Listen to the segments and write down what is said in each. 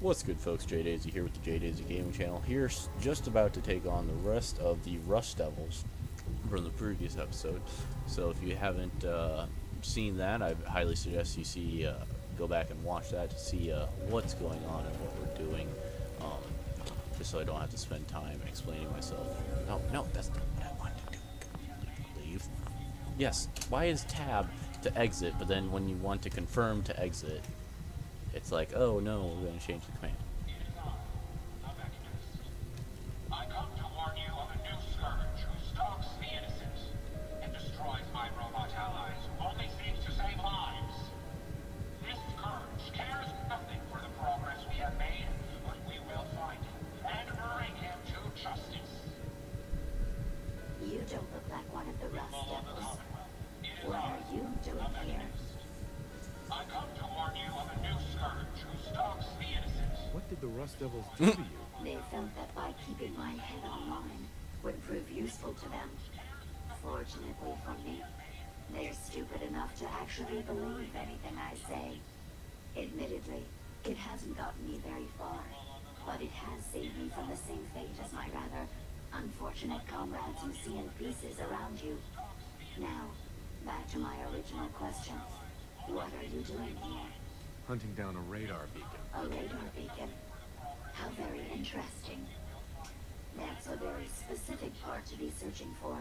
What's good, folks? JDaisy here with the JDaisy Gaming Channel. Here, just about to take on the rest of the Rust Devils from the previous episode. So if you haven't seen that, I highly suggest you go back and watch that to see what's going on and what we're doing. Just so I don't have to spend time explaining myself. No, that's not what I wanted to do. Leave. Yes. Why is tab to exit, but then when you want to confirm to exit, it's like, oh no, we're going to change the command. I come to warn you of a new scourge who stalks the innocent and destroys my robot allies, only seeks to save lives. This scourge cares nothing for the progress we have made, but we will find him and bring him to justice. You don't look like one of the Rust Devils. What are you doing here? I come to warn you of a new scourge who stalks the innocent. What did the Rust Devils do to you? They felt that by keeping my head online would prove useful to them. Fortunately for me, they're stupid enough to actually believe anything I say. Admittedly, it hasn't gotten me very far, but it has saved me from the same fate as my rather unfortunate comrades you see in pieces around you. Now, back to my original question. What are you doing here? Hunting down a radar beacon. A radar beacon? How very interesting. That's a very specific part to be searching for.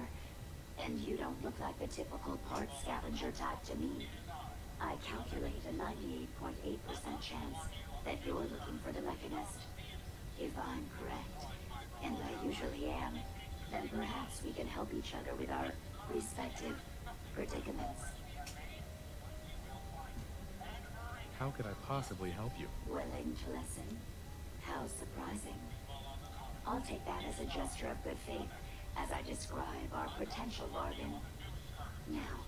And you don't look like the typical part scavenger type to me. I calculate a 98.8% chance that you're looking for the Mechanist. If I'm correct, and I usually am, then perhaps we can help each other with our respective predicaments. How could I possibly help you? Willing to listen? How surprising. I'll take that as a gesture of good faith as I describe our potential bargain. Now,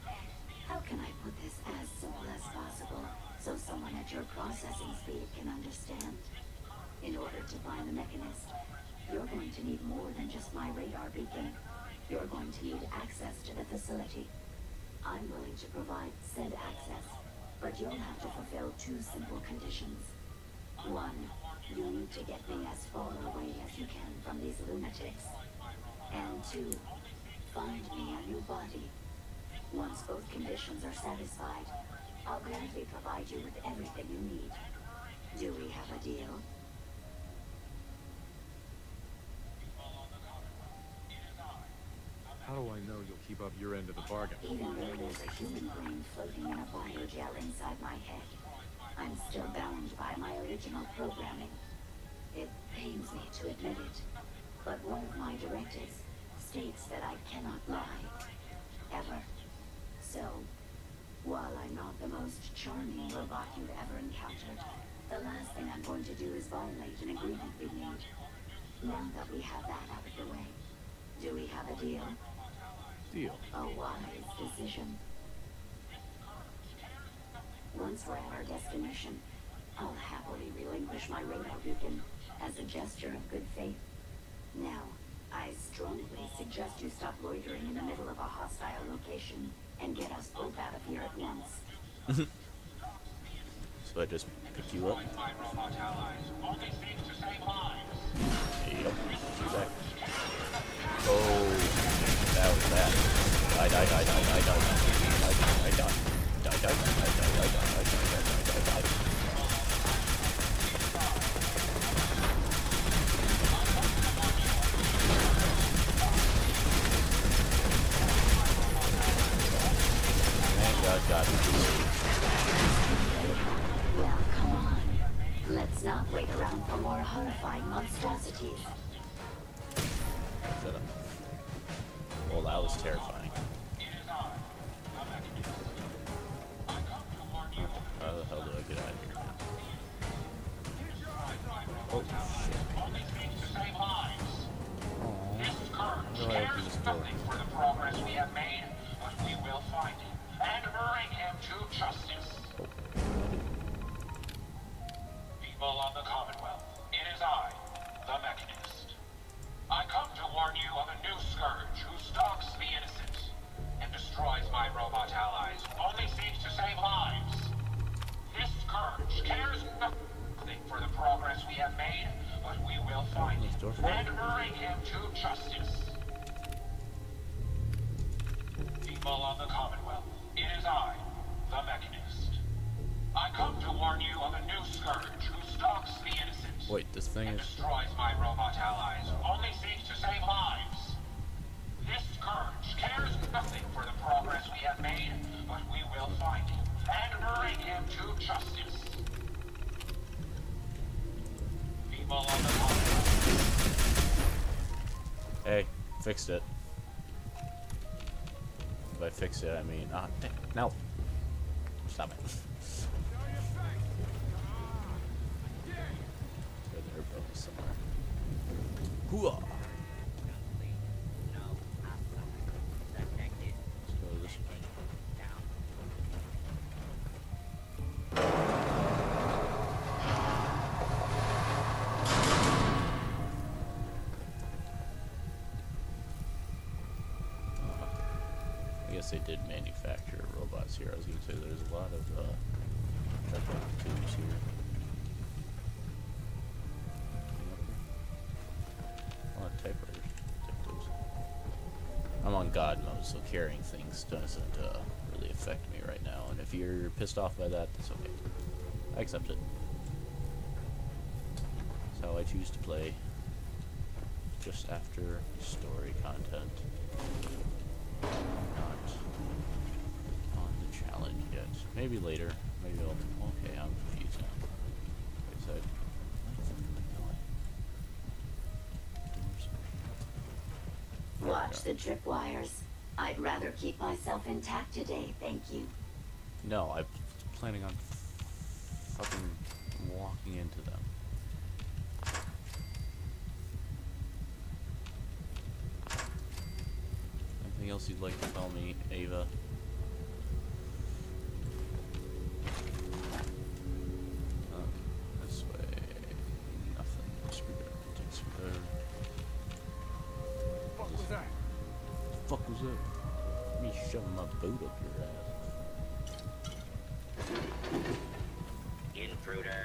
how can I put this as simple as possible so someone at your processing speed can understand? In order to find the Mechanist, you're going to need more than just my radar beacon. You're going to need access to the facility. I'm willing to provide said access, but you'll have to fulfill two simple conditions. One, you need to get me as far away as you can from these lunatics. And two, find me a new body. Once both conditions are satisfied, I'll gladly provide you with everything you need. Do we have a deal? How do I know you'll keep up your end of the bargain? Even though there's a human brain floating in a biogel inside my head, I'm still bound by my original programming. It pains me to admit it, but one of my directives states that I cannot lie. Ever. So, while I'm not the most charming robot you've ever encountered, the last thing I'm going to do is violate an agreement we made. Now that we have that out of the way, do we have a deal? Deal. A wise decision. Once we're at our destination, I'll happily relinquish my radar beacon as a gesture of good faith. Now, I strongly suggest you stop loitering in the middle of a hostile location and get us both out of here at once. So I just pick you up. My robot allies, only seeks to save lives. Yep. She's back. Oh, that was bad. I got it. Well, come on. Let's not wait around for more horrifying monstrosities. Shut up. Well, that was terrifying. How the hell do I get out of here now? Oh, shit. Only seeks to save lives. This scourge How do I open this cares door? nothing for the progress we have made, but we will find him and bring him to justice. People of the Commonwealth, it is I, the Mechanist. I come to warn you of a new scourge who stalks the innocent and destroys my robot allies, only seeks to save lives. This scourge cares nothing for the progress have made, but we will find him and bring him to justice. People of the Commonwealth, it is I, the Mechanist. I come to warn you of a new scourge who stalks the innocent. Wait, this thing and is... destroys my robot allies, only seeks to save lives. This scourge cares nothing for the progress we have made, but we will find him and bring him to justice. People of the Commonwealth. Hey, fixed it. If I fix it, I mean... no. Stop it. There both somewhere. Hooah! Let's go this way. I guess they did manufacture robots here. I was going to say there's a lot of tubes here. A lot of typewriters. I'm on God mode, so carrying things doesn't really affect me right now. And if you're pissed off by that, that's okay. I accept it. That's how I choose to play. Just after story content. Not on the challenge yet. Maybe later. Maybe I'll... Okay, I'm confused now. Wait a sec. Watch the tripwires. I'd rather keep myself intact today, thank you. No, I'm planning on fucking walking into them. Anything else you'd like to tell me, Ava? This way. Nothing. Screwdriver. Take screwdriver. What was that? The fuck was that? Me shoving my boot up your ass. Intruder.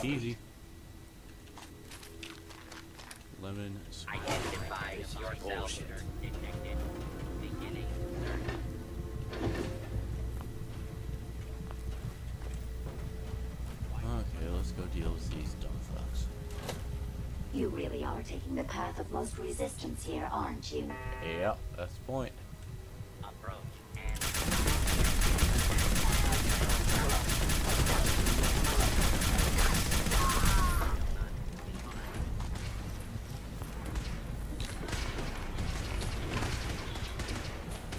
Easy. Lemon. Identify yourself. Detected. Beginning. Okay, let's go deal with these dumb fucks. You really are taking the path of most resistance here, aren't you? Yeah, that's the point. Approach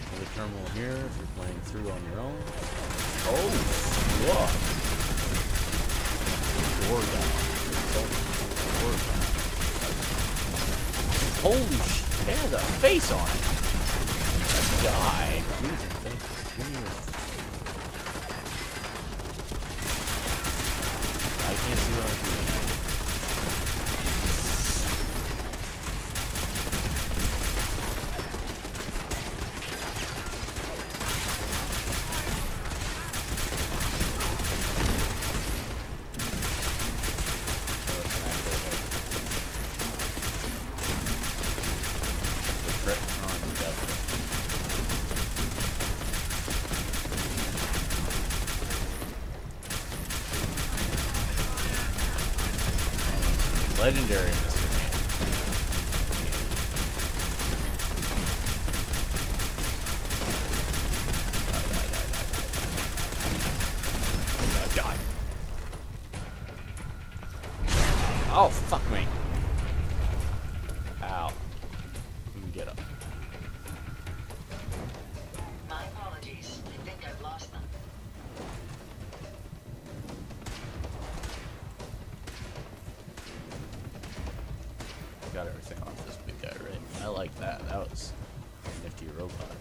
Another terminal here if you're playing through on your own. Oh, what? Door down. Door down. Holy shit, it has a face on it. Die. Give me your... I can't see what I'm doing. Legendary, Mr. Man. Die. Oh, fuck me. Ow. You can get up. My apologies. I think I've lost them. Got everything off this big guy, right? I like that. That was a nifty robot.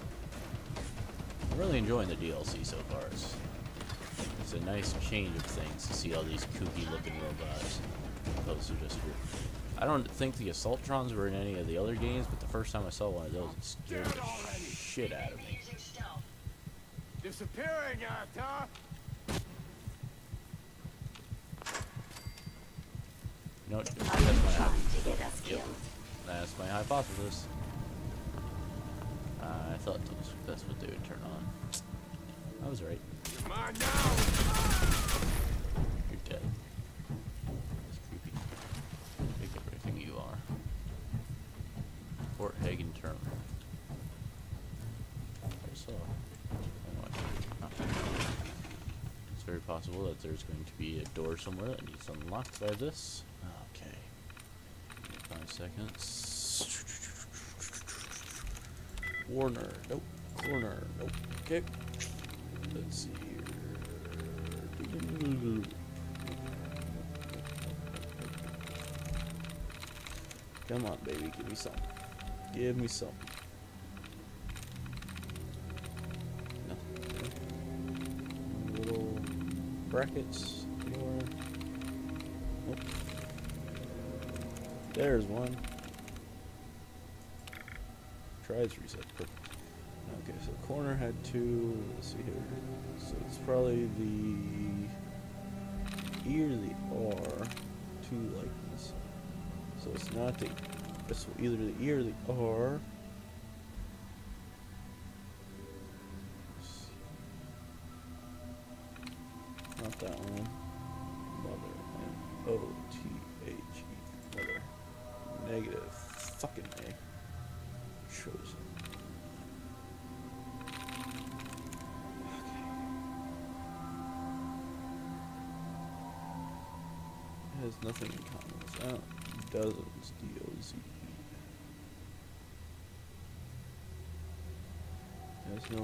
I'm really enjoying the DLC so far. It's a nice change of things to see all these kooky looking robots. Those are just weird. I don't think the Assaultrons were in any of the other games, but the first time I saw one of those, it scared the shit out of me. Disappearing act, huh? You know, that's Are you my trying to get us Yep. killed? That's my hypothesis. I thought that's what they would turn on. I was right. You're mine now! You're dead. That's creepy. Pick everything you are. Fort Hagen Terminal. I saw. It's very possible that there's going to be a door somewhere that needs unlocked by this. Okay. 5 seconds. Warner. Nope. Corner. Nope. Okay. Let's see here. Come on, baby. Give me something. Give me something. No. Okay. Little brackets anywhere. Nope. There's one. Tries reset. Perfect. Okay, so corner had 2. Let's see here. So it's probably the E or the R. 2 likeness. So it's not the. It's either the E or the R. Not that one. Mother. M-O-T-H-E. Mother. Negative. Fucking A. Chosen. Okay. It has nothing in common with that. Dozens. D-O-Z. Has no.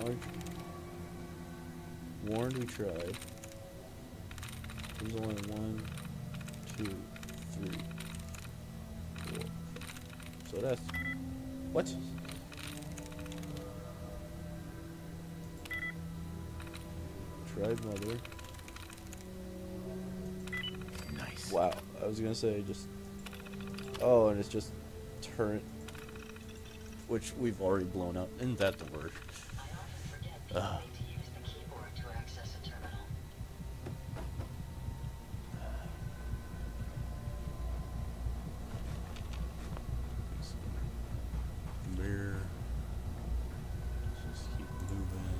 Large. Warned, we tried. There's only 1, 2, 3, 4. So that's what? Tried mother. Nice. Wow, I was gonna say just. Oh, and it's just turret, which we've already blown up. Isn't that the word? Mirror. Let's just keep moving.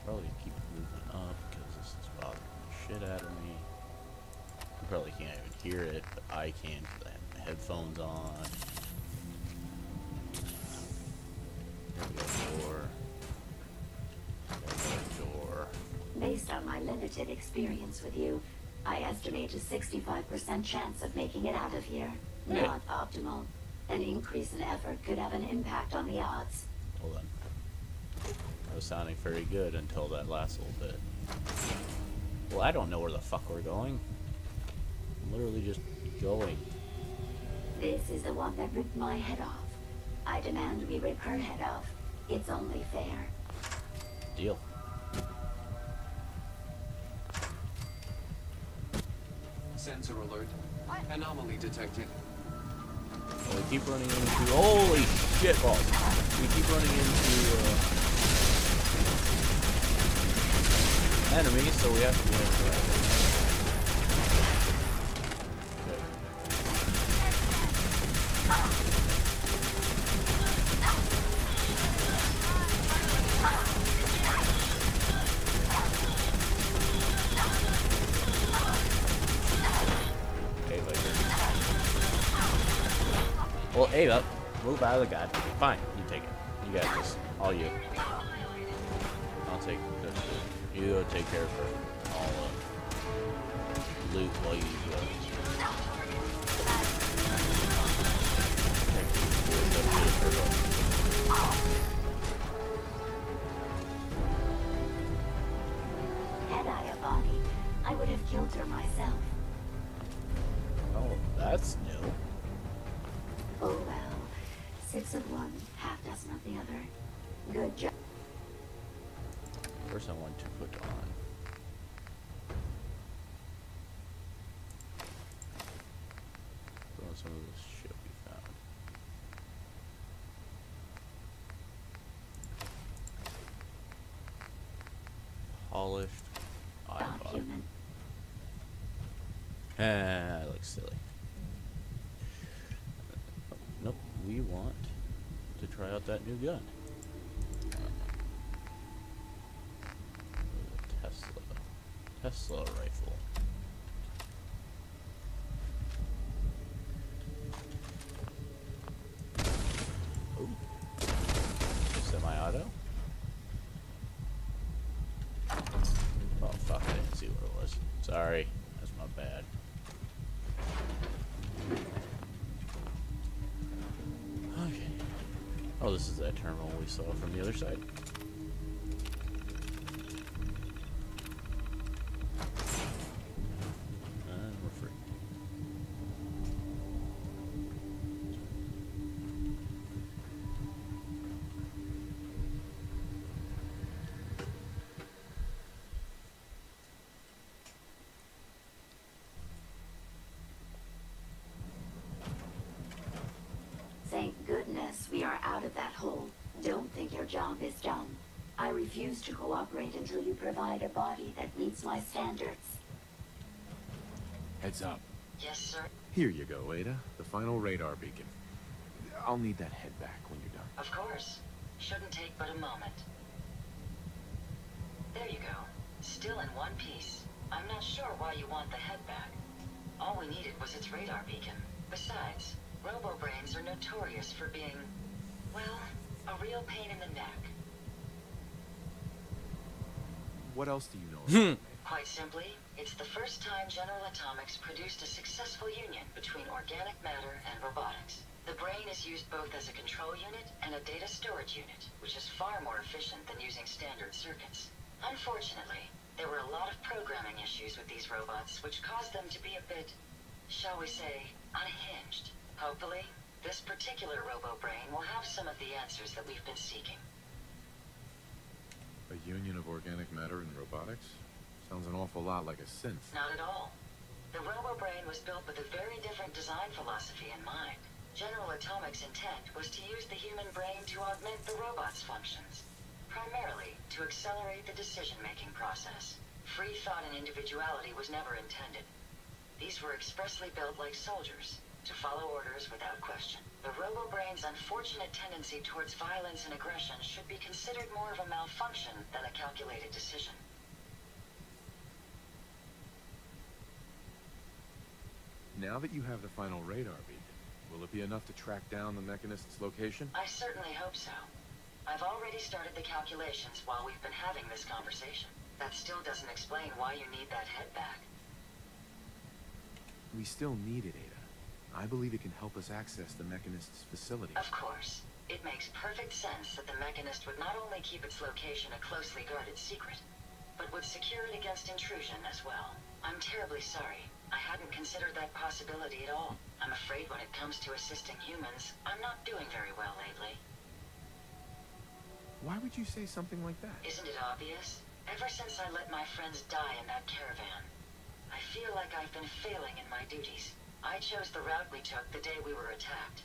Probably keep moving up because this is bothering the shit out of me. You probably can't even hear it, but I can because I have my headphones on. There we go, door. There we go, door. Based on my limited experience with you, I estimate a 65% chance of making it out of here. Hey. Not optimal. An increase in effort could have an impact on the odds. Hold on. I was sounding very good until that last little bit. Well, I don't know where the fuck we're going. I'm literally just going. This is the one that ripped my head off. I demand we rip her head off. It's only fair. Deal. Sensor alert. Anomaly detected. Well, we keep running into. Holy shit balls! We keep running into enemies, so we have to be into that. Well, Ava, move out of the god. Fine, you take it. You got this. All you. I'll take this. You go take care of her. I'll loot while you Had I a body, I would have killed her myself. Oh, that's new. Oh well. 6 of one, half dozen of the other. Good job. First I want to put on. Put on some of this shit we found. polished Not iPod. human. Ah, looks silly. Nope, we want to try out that new gun. Tesla rifle. Ooh. Semi-auto. Oh fuck, I didn't see what it was. Sorry, that's my bad. Okay. Oh, this is that terminal we saw from the other side. And we're free. Thank goodness we are out of that hole. Don't think your job is done. I refuse to cooperate until you provide a body that meets my standards. Heads up. Yes, sir. Here you go, Ada. The final radar beacon. I'll need that head back when you're done. Of course. Shouldn't take but a moment. There you go. Still in one piece. I'm not sure why you want the head back. All we needed was its radar beacon. Besides, robo-brains are notorious for being, well, a real pain in the neck. What else do you know? Quite simply, it's the first time General Atomics produced a successful union between organic matter and robotics. The brain is used both as a control unit and a data storage unit, which is far more efficient than using standard circuits. Unfortunately, there were a lot of programming issues with these robots, which caused them to be a bit, shall we say, unhinged. Hopefully, this particular robo-brain will have some of the answers that we've been seeking. A union of organic matter and robotics? Sounds an awful lot like a synth. Not at all. The robo-brain was built with a very different design philosophy in mind. General Atomics' intent was to use the human brain to augment the robot's functions, primarily to accelerate the decision-making process. Free thought and individuality was never intended. These were expressly built like soldiers, to follow orders without question. The robo-brain's unfortunate tendency towards violence and aggression should be considered more of a malfunction than a calculated decision. Now that you have the final radar beacon, will it be enough to track down the Mechanist's location? I certainly hope so. I've already started the calculations while we've been having this conversation. That still doesn't explain why you need that head back. We still need it, Ada. I believe it can help us access the Mechanist's facility. Of course. It makes perfect sense that the Mechanist would not only keep its location a closely guarded secret, but would secure it against intrusion as well. I'm terribly sorry. I hadn't considered that possibility at all. I'm afraid when it comes to assisting humans, I'm not doing very well lately. Why would you say something like that? Isn't it obvious? Ever since I let my friends die in that caravan, I feel like I've been failing in my duties. I chose the route we took the day we were attacked.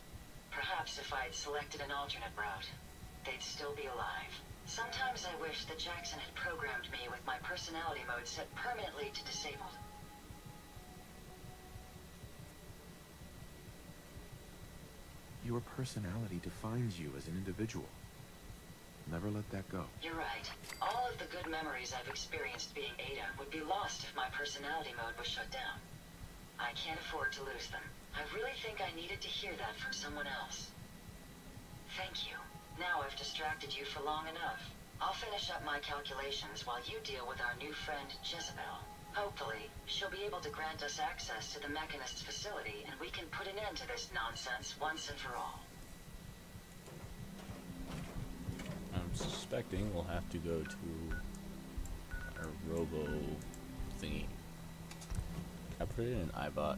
Perhaps if I had selected an alternate route, they'd still be alive. Sometimes I wish that Jackson had programmed me with my personality mode set permanently to disabled. Your personality defines you as an individual. Never let that go. You're right. All of the good memories I've experienced being Ada would be lost if my personality mode was shut down. I can't afford to lose them. I really think I needed to hear that from someone else. Thank you. Now I've distracted you for long enough. I'll finish up my calculations while you deal with our new friend, Jezebel. Hopefully, she'll be able to grant us access to the Mechanist's facility, and we can put an end to this nonsense once and for all. I'm suspecting we'll have to go to our robo thingy. I put it in iBot.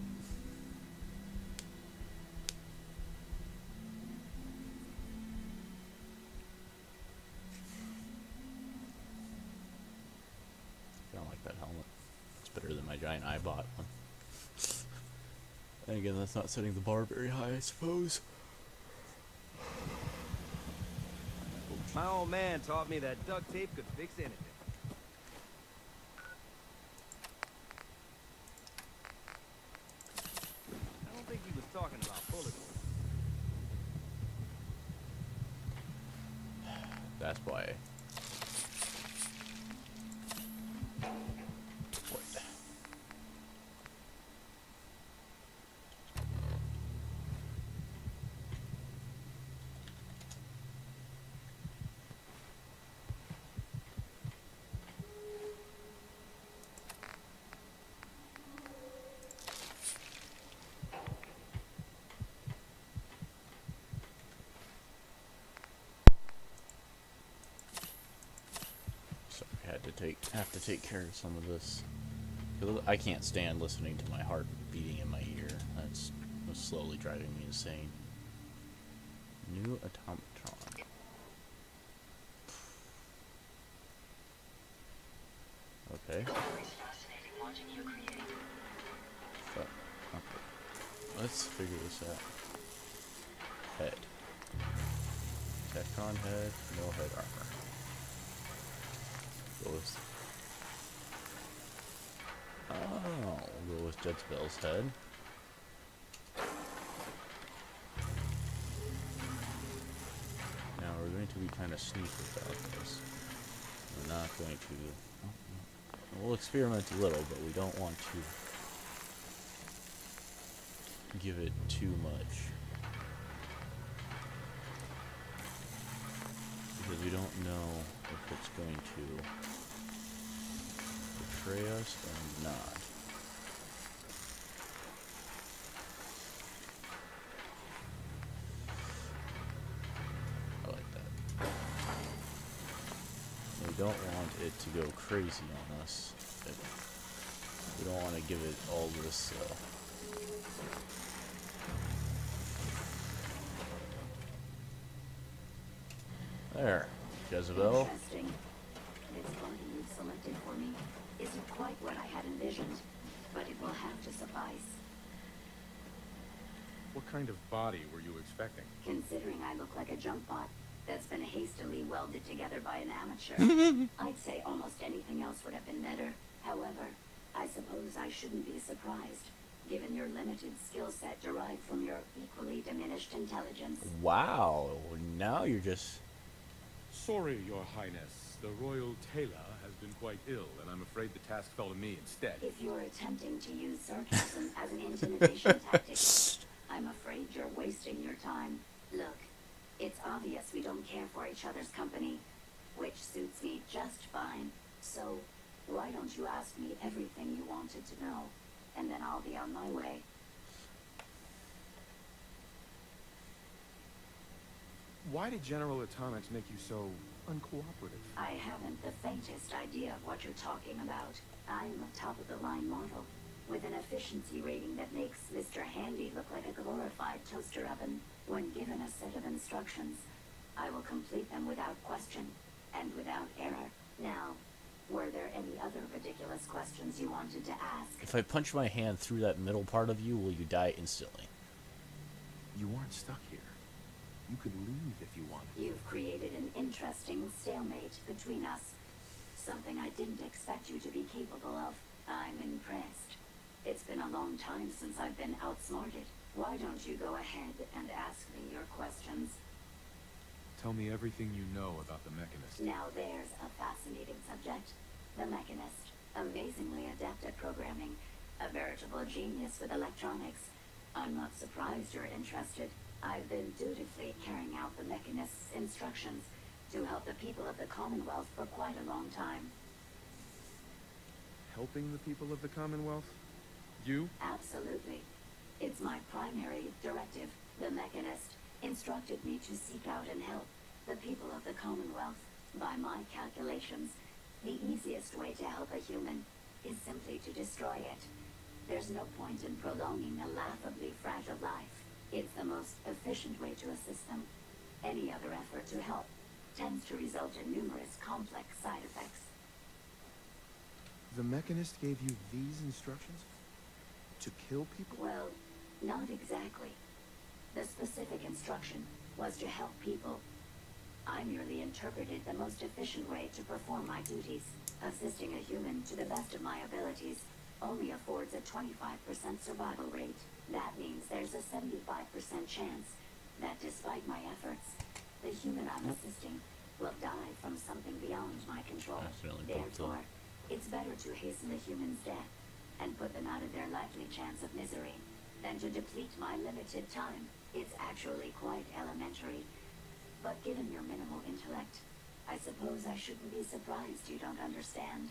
I don't like that helmet. It's better than my giant iBot one. And again, that's not setting the bar very high, I suppose. My old man taught me that duct tape could fix anything. That's why. What? Have to take care of some of this. I can't stand listening to my heart beating in my ear. That's slowly driving me insane. New Assaultron. Okay. But, okay. Let's figure this out. Head. Tectron head, no head armor. We'll go with Jezebel's head. Now we're going to be kind of sneaky about this. We're not going to... We'll experiment a little, but we don't want to give it too much. Because we don't know if it's going to betray us or not. I like that. We don't want it to go crazy on us. We don't want to give it all this there, Jezebel. Interesting. This body you've selected for me isn't quite what I had envisioned, but it will have to suffice. What kind of body were you expecting? Considering I look like a junk bot that's been hastily welded together by an amateur, I'd say almost anything else would have been better. However, I suppose I shouldn't be surprised, given your limited skill set derived from your equally diminished intelligence. Wow, now you're just... Sorry, Your Highness. The royal tailor has been quite ill, and I'm afraid the task fell to me instead. If you're attempting to use sarcasm as an intimidation tactic, I'm afraid you're wasting your time. Look, it's obvious we don't care for each other's company, which suits me just fine. So, why don't you ask me everything you wanted to know, and then I'll be on my way. Why did General Atomics make you so uncooperative? I haven't the faintest idea of what you're talking about. I'm a top-of-the-line model, with an efficiency rating that makes Mr. Handy look like a glorified toaster oven. When given a set of instructions, I will complete them without question, and without error. Now, were there any other ridiculous questions you wanted to ask? If I punch my hand through that middle part of you, will you die instantly? You aren't stuck here. You could leave if you wanted. You've created an interesting stalemate between us. Something I didn't expect you to be capable of. I'm impressed. It's been a long time since I've been outsmarted. Why don't you go ahead and ask me your questions? Tell me everything you know about the Mechanist. Now there's a fascinating subject. The Mechanist. Amazingly adept at programming. A veritable genius with electronics. I'm not surprised you're interested. I've been dutifully carrying out the Mechanist's instructions to help the people of the Commonwealth for quite a long time. Helping the people of the Commonwealth? You? Absolutely. It's my primary directive. The Mechanist instructed me to seek out and help the people of the Commonwealth. By my calculations, the easiest way to help a human is simply to destroy it. There's no point in prolonging a laughably fragile life. It's the most efficient way to assist them. Any other effort to help tends to result in numerous complex side effects. The Mechanist gave you these instructions? To kill people? Well, not exactly. The specific instruction was to help people. I merely interpreted the most efficient way to perform my duties. Assisting a human to the best of my abilities only affords a 25% survival rate. That means there's a 75% chance that despite my efforts, the human I'm assisting will die from something beyond my control. Accidentally bumped them. Therefore, it's better to hasten the human's death and put them out of their likely chance of misery than to deplete my limited time. It's actually quite elementary. But given your minimal intellect, I suppose I shouldn't be surprised you don't understand.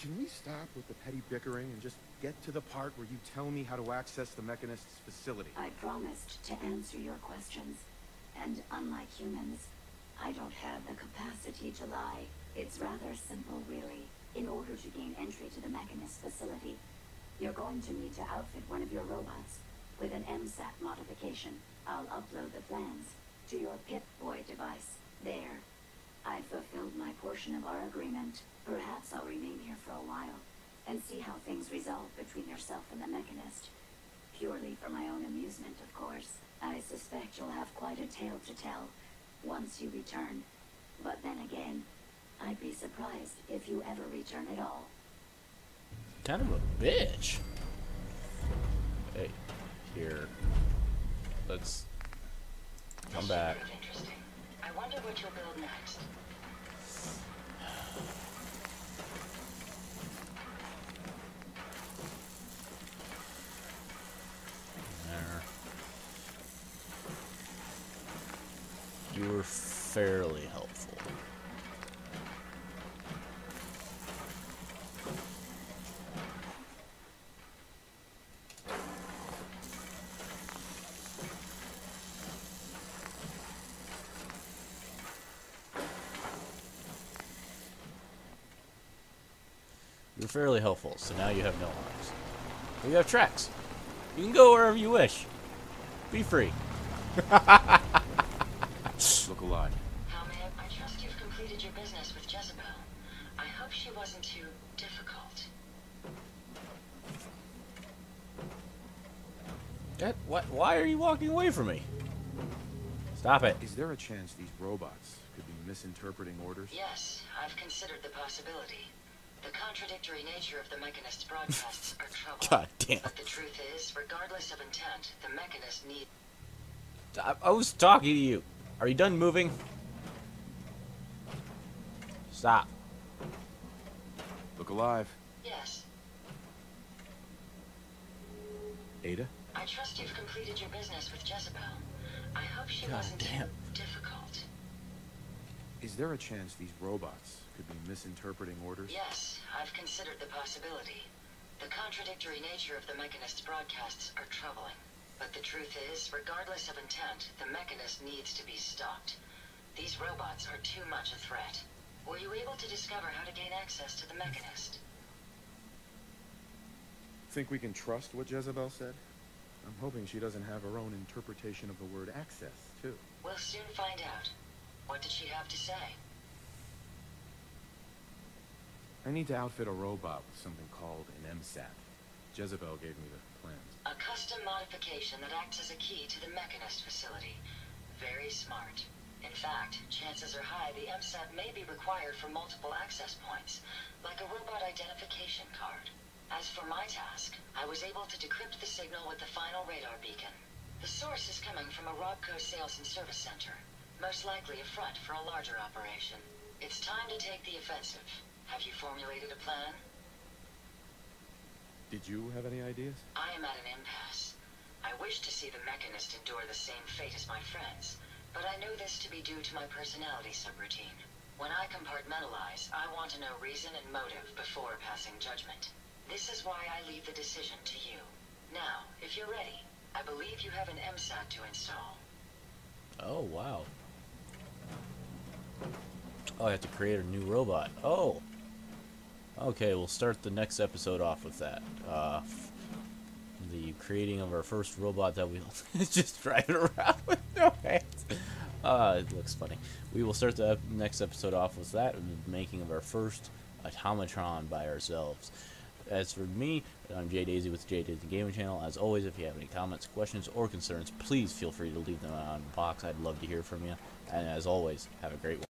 Can we stop with the petty bickering and just get to the part where you tell me how to access the Mechanist's facility? I promised to answer your questions, and unlike humans, I don't have the capacity to lie. It's rather simple, really. In order to gain entry to the Mechanist facility, you're going to need to outfit one of your robots with an MSAT modification. I'll upload the plans to your Pip-Boy device. There. I've fulfilled my portion of our agreement. Perhaps I'll remain here for a while and see how things resolve between yourself and the Mechanist. Purely for my own amusement, of course. I suspect you'll have quite a tale to tell once you return. But then again, I'd be surprised if you ever return at all. Kind of a bitch. Hey, here. Let's come back. Interesting. I wonder what you'll build next. There. You were fairly helpful. You're fairly helpful, so now you have no arms. But you have tracks. You can go wherever you wish. Be free. Look alive. How may I trust you've completed your business with Jezebel? I hope she wasn't too difficult. Why are you walking away from me? Stop it. Is there a chance these robots could be misinterpreting orders? Yes, I've considered the possibility. The contradictory nature of the Mechanist's broadcasts are troubling. God damn. But the truth is, regardless of intent, the Mechanist needs... I was talking to you. Are you done moving? Stop. Look alive. Yes. Ada? I trust you've completed your business with Jezebel. I hope she God wasn't damn. too difficult. Is there a chance these robots could be misinterpreting orders? Yes, I've considered the possibility. The contradictory nature of the Mechanist's broadcasts are troubling. But the truth is, regardless of intent, the Mechanist needs to be stopped. These robots are too much a threat. Were you able to discover how to gain access to the Mechanist? Think we can trust what Jezebel said? I'm hoping she doesn't have her own interpretation of the word access, too. We'll soon find out. What did she have to say? I need to outfit a robot with something called an MSAT. Jezebel gave me the plans. A custom modification that acts as a key to the Mechanist facility. Very smart. In fact, chances are high the MSAT may be required for multiple access points, like a robot identification card. As for my task, I was able to decrypt the signal with the final radar beacon. The source is coming from a Robco sales and service center, most likely a front for a larger operation. It's time to take the offensive. Have you formulated a plan? Did you have any ideas? I am at an impasse. I wish to see the Mechanist endure the same fate as my friends, but I know this to be due to my personality subroutine. When I compartmentalize, I want to know reason and motive before passing judgment. This is why I leave the decision to you. Now, if you're ready, I believe you have an MSAT to install. Oh, wow. Oh, I have to create a new robot. Oh. Okay, we'll start the next episode off with that. The creating of our first robot that we'll just driving around with no hands. It looks funny. We will start the next episode off with that, the making of our first automatron by ourselves. As for me, I'm Jay Daisy with Jay Daisy Gaming Channel. As always, if you have any comments, questions, or concerns, please feel free to leave them on the box. I'd love to hear from you. And as always, have a great one.